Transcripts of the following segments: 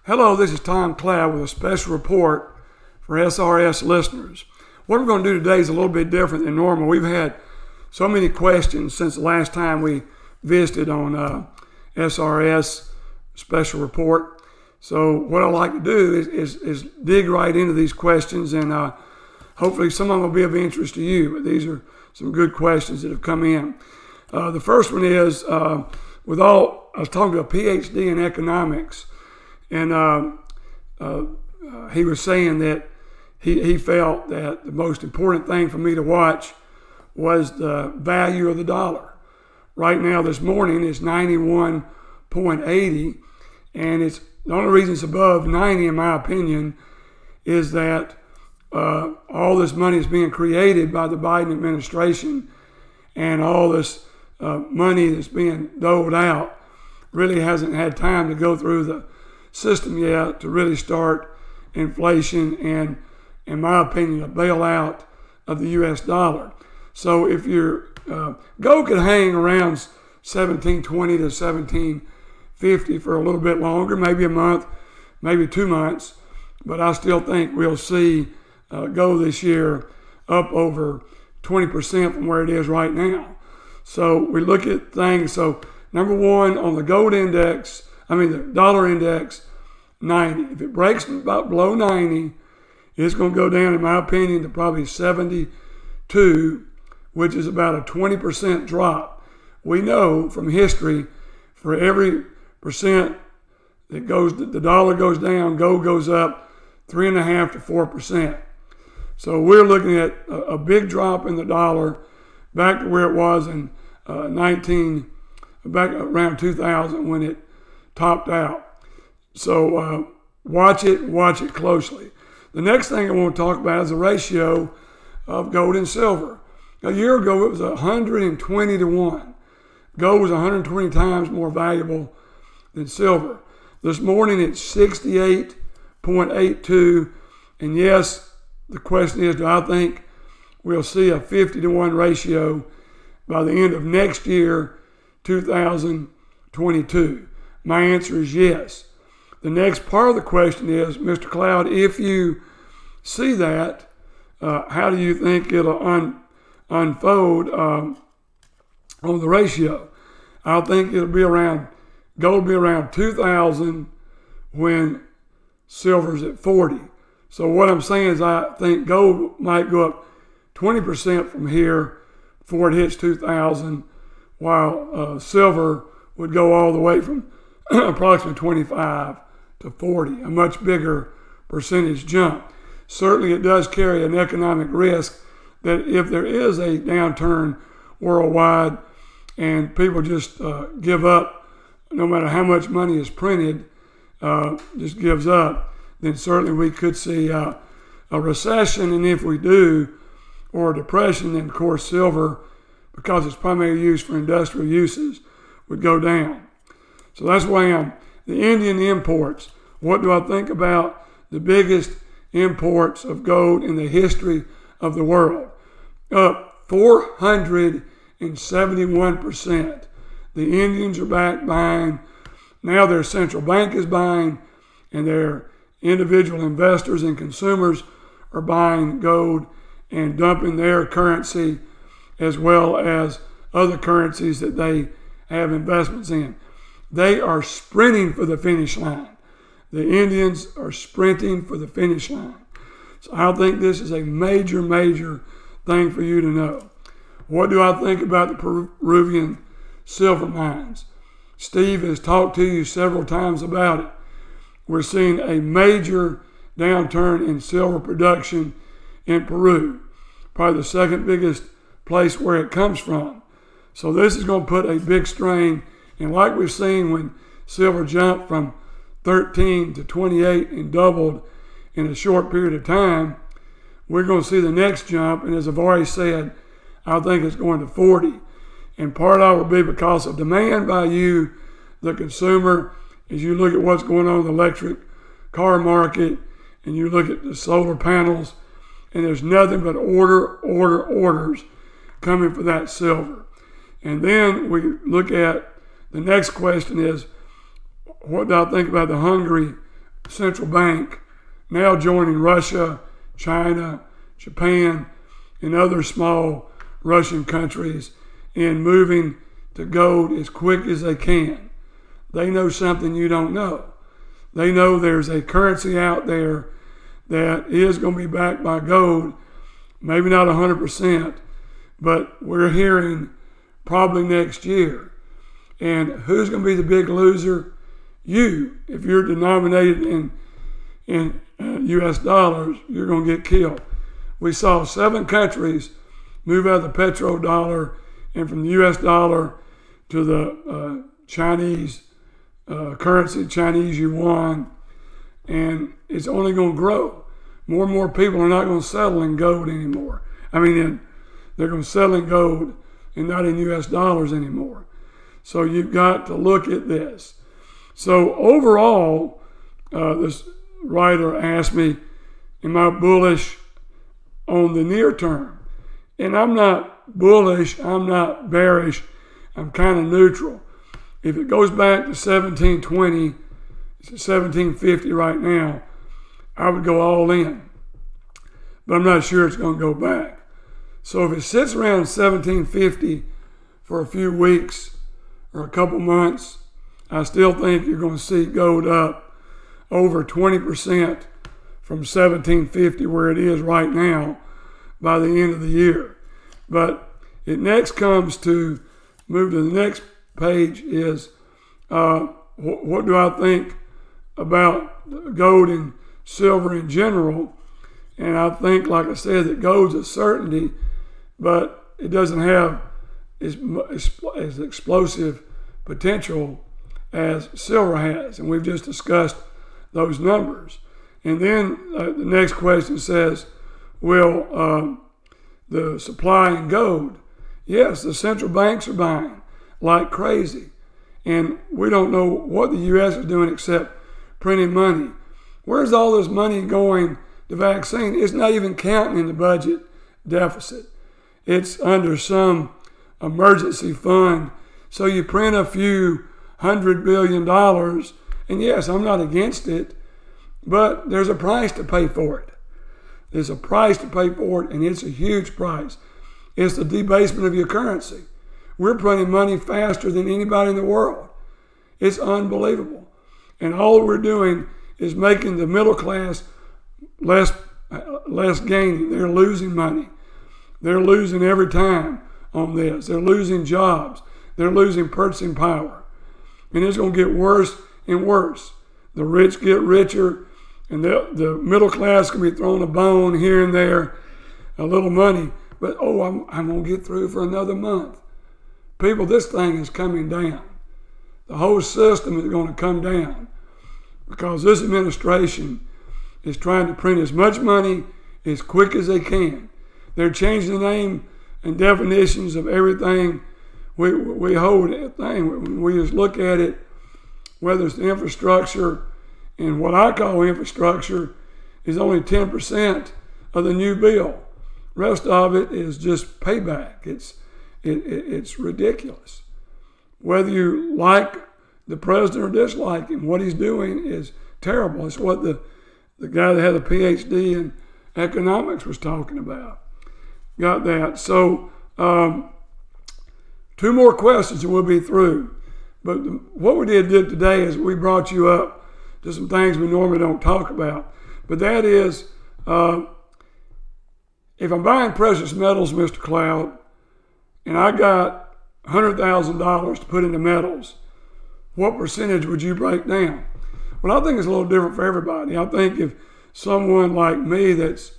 Hello, this is Tom Cloud with a special report for SRS listeners. What we're going to do today is a little bit different than normal. We've had so many questions since the last time we visited on SRS special report. So what I like to do is dig right into these questions, and hopefully some of them will be of interest to you. But these are some good questions that have come in. The first one is, I was talking to a PhD in economics, and he was saying that he felt that the most important thing for me to watch was the value of the dollar. Right now, this morning, it's 91.80, and it's the only reason it's above 90, in my opinion, is that all this money is being created by the Biden administration, and all this money that's being doled out really hasn't had time to go through the system yet to really start inflation and, in my opinion, a bailout of the U.S. dollar. So if your gold could hang around 1720 to 1750 for a little bit longer, maybe a month, maybe 2 months, but I still think we'll see gold this year up over 20% from where it is right now. So we look at things. So number one on the gold index, the dollar index, 90. If it breaks about below 90, it's going to go down, in my opinion, to probably 72, which is about a 20% drop. We know from history, for every percent that the dollar goes down, gold goes up 3.5 to 4%. So we're looking at a big drop in the dollar back to where it was in back around 2000 when it topped out. So watch it closely. The next thing I want to talk about is the ratio of gold and silver. A year ago, it was 120 to 1. Gold was 120 times more valuable than silver. This morning, it's 68.82. And yes, the question is, do I think we'll see a 50 to 1 ratio by the end of next year, 2022? My answer is yes. The next part of the question is, Mr. Cloud, if you see that, how do you think it'll unfold on the ratio? I think gold will be around 2,000 when silver's at 40. So what I'm saying is I think gold might go up 20% from here before it hits 2,000, while silver would go all the way from approximately 25 to 40, a much bigger percentage jump. Certainly it does carry an economic risk that if there is a downturn worldwide and people just give up, no matter how much money is printed, just gives up, then certainly we could see a recession. And if we do, or a depression, then of course silver, because it's primarily used for industrial uses, would go down. So that's why the Indian imports. What do I think about the biggest imports of gold in the history of the world? Up 471%. The Indians are back buying. Now their central bank is buying, and their individual investors and consumers are buying gold and dumping their currency as well as other currencies that they have investments in. They are sprinting for the finish line. The Indians are sprinting for the finish line. So I think this is a major, major thing for you to know. What do I think about the Peruvian silver mines? Steve has talked to you several times about it. We're seeing a major downturn in silver production in Peru, probably the second biggest place where it comes from. So this is going to put a big strain, and like we've seen when silver jumped from 13 to 28 and doubled in a short period of time, we're going to see the next jump, and as I've already said, I think it's going to 40. And part of it will be because of demand by you, the consumer, as you look at what's going on in the electric car market, and you look at the solar panels, and there's nothing but orders coming for that silver. And then we look at the next question is, what do I think about the Hungary central bank now joining Russia, China, Japan, and other small Russian countries in moving to gold as quick as they can. They know something you don't know. They know there's a currency out there that is going to be backed by gold, maybe not 100%, but we're hearing probably next year. And who's going to be the big loser? You. If you're denominated in U.S. dollars, you're going to get killed. We saw 7 countries move out of the petrodollar and from the U.S. dollar to the Chinese currency, Chinese yuan, and it's only going to grow. More and more people are not going to settle in gold anymore. They're going to settle in gold and not in U.S. dollars anymore. So you've got to look at this. So overall, this writer asked me, am I bullish on the near term? And I'm not bullish, I'm not bearish, I'm kind of neutral. If it goes back to 1720, it's 1750 right now, I would go all in. But I'm not sure it's going to go back. So if it sits around 1750 for a few weeks or a couple months, I still think you're going to see gold up over 20% from 1750 where it is right now by the end of the year. But it next comes to move to the next page is what do I think about gold and silver in general? And I think, like I said, that gold's a certainty, but it doesn't have as explosive potential as silver has. And we've just discussed those numbers. And then the next question says, well, the supply in gold. Yes, the central banks are buying like crazy. And we don't know what the U.S. is doing except printing money. Where's all this money going to vaccine? It's not even counting in the budget deficit. It's under some emergency fund. So you print a few $100 billion, and yes, I'm not against it, but there's a price to pay for it. There's a price to pay for it, and it's a huge price. It's the debasement of your currency. We're printing money faster than anybody in the world. It's unbelievable. And all we're doing is making the middle class less gaining. They're losing money. They're losing every time on this. They're losing jobs. They're losing purchasing power. And it's going to get worse and worse. The rich get richer, and the middle class can be thrown a bone here and there, a little money. But, I'm going to get through for another month. People, this thing is coming down. The whole system is going to come down because this administration is trying to print as much money as quick as they can. They're changing the name and definitions of everything we hold that thing. We just look at it, whether it's the infrastructure, and what I call infrastructure is only 10% of the new bill. Rest of it is just payback. It's ridiculous. Whether you like the president or dislike him, what he's doing is terrible. It's what the guy that had a PhD in economics was talking about. Got that. So 2 more questions and we'll be through. But what we did today is we brought you up to some things we normally don't talk about. But that is, if I'm buying precious metals, Mr. Cloud, and I got $100,000 to put into metals, what percentage would you break down? Well, I think it's a little different for everybody. I think if someone like me that's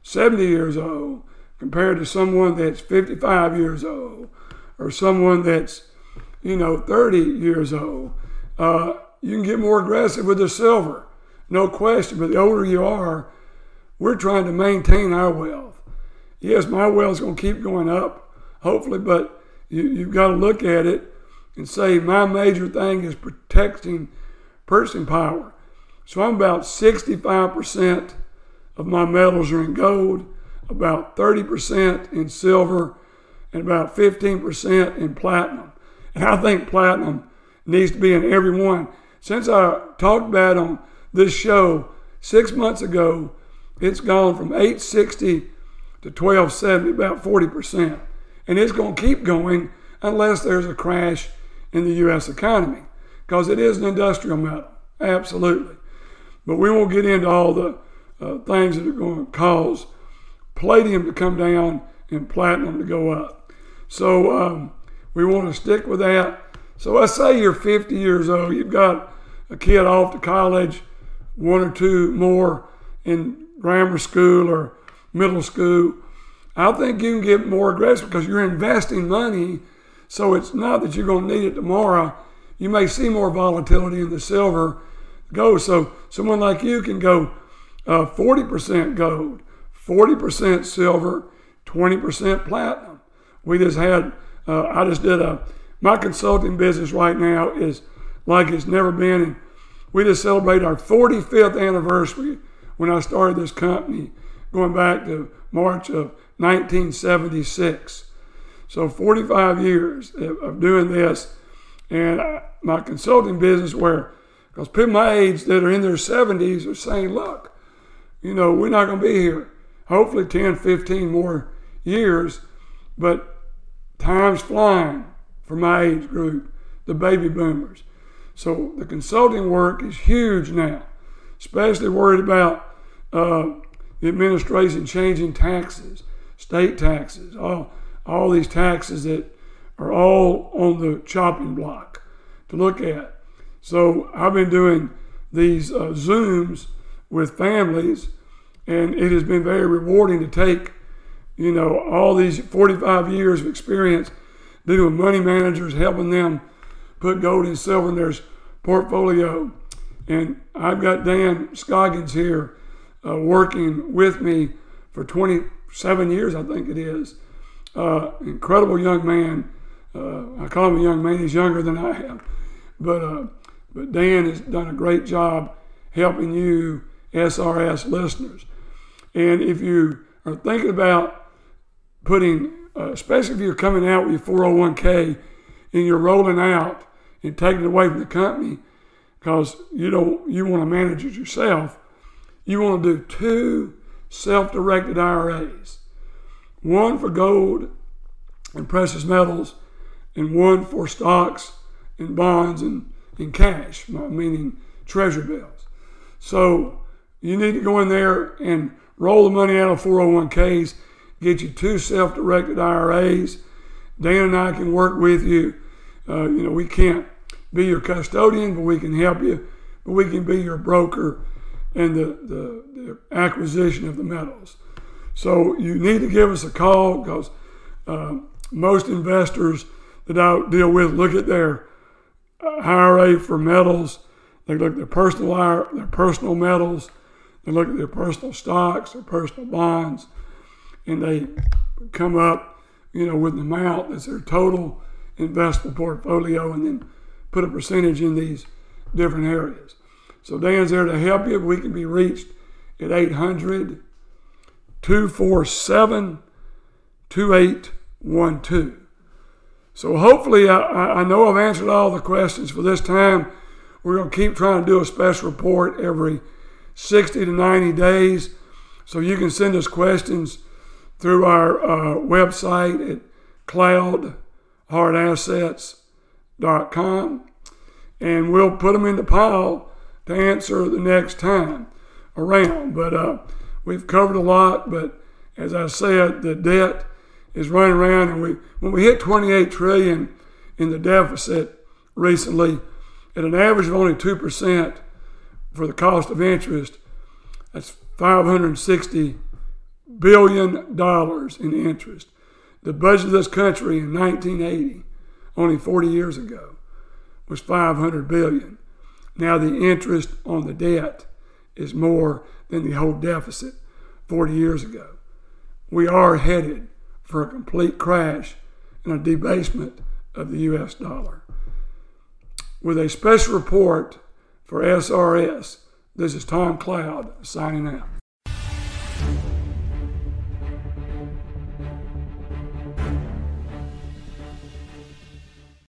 70 years old compared to someone that's 55 years old or someone that's 30 years old, you can get more aggressive with the silver, no question. But the older you are, we're trying to maintain our wealth. Yes, my wealth's going to keep going up, hopefully, but you've got to look at it and say my major thing is protecting purchasing power. So I'm about 65% of my metals are in gold, about 30% in silver, and about 15% in platinum. And I think platinum needs to be in every one. Since I talked about on this show, 6 months ago, it's gone from 860 to 1270, about 40%. And it's going to keep going unless there's a crash in the U.S. economy, because it is an industrial metal, absolutely. But we won't get into all the things that are going to cause palladium to come down and platinum to go up. So we want to stick with that. So let's say you're 50 years old, you've got a kid off to college, one or two more in grammar school or middle school. I think you can get more aggressive because you're investing money, so it's not that you're going to need it tomorrow. You may see more volatility in the silver gold. So someone like you can go 40% gold, 40% silver, 20% platinum. We just had, my consulting business right now is like it's never been. And we just celebrated our 45th anniversary when I started this company, going back to March of 1976. So 45 years of doing this. And my consulting business, because people my age that are in their 70s are saying, look, we're not going to be here. Hopefully 10, 15 more years, but time's flying for my age group, the baby boomers. So the consulting work is huge now, especially worried about the administration changing taxes, state taxes, all these taxes that are all on the chopping block to look at. So I've been doing these Zooms with families, and it has been very rewarding to take, all these 45 years of experience dealing with money managers, helping them put gold and silver in their portfolio. And I've got Dan Scoggins here working with me for 27 years, I think it is. Incredible young man. I call him a young man. He's younger than I am. But Dan has done a great job helping you SRS listeners. And if you are thinking about putting, especially if you're coming out with your 401k and you're rolling out and taking it away from the company because you want to manage it yourself, you want to do 2 self-directed IRAs, one for gold and precious metals and one for stocks and bonds and cash, meaning treasury bills. So you need to go in there and roll the money out of 401ks, get you 2 self-directed IRAs. Dan and I can work with you. We can't be your custodian, but we can help you. But we can be your broker in the acquisition of the metals. So you need to give us a call because most investors that I deal with look at their IRA for metals. They look at their personal metals. They look at their personal stocks, their personal bonds, and they come up, with an amount that's their total investment portfolio, and then put a percentage in these different areas. So Dan's there to help you. We can be reached at 800-247-2812. So hopefully, I know I've answered all the questions for this time. We're going to keep trying to do a special report every 60 to 90 days. So you can send us questions through our website at cloudhardassets.com, and we'll put them in the pile to answer the next time around. But we've covered a lot, but as I said, the debt is running around, and when we hit 28 trillion in the deficit recently, at an average of only 2% for the cost of interest, that's $560 billion in interest. The budget of this country in 1980, only 40 years ago, was $500 billion. Now the interest on the debt is more than the whole deficit 40 years ago. We are headed for a complete crash and a debasement of the U.S. dollar. With a special report for SRS, this is Tom Cloud signing out.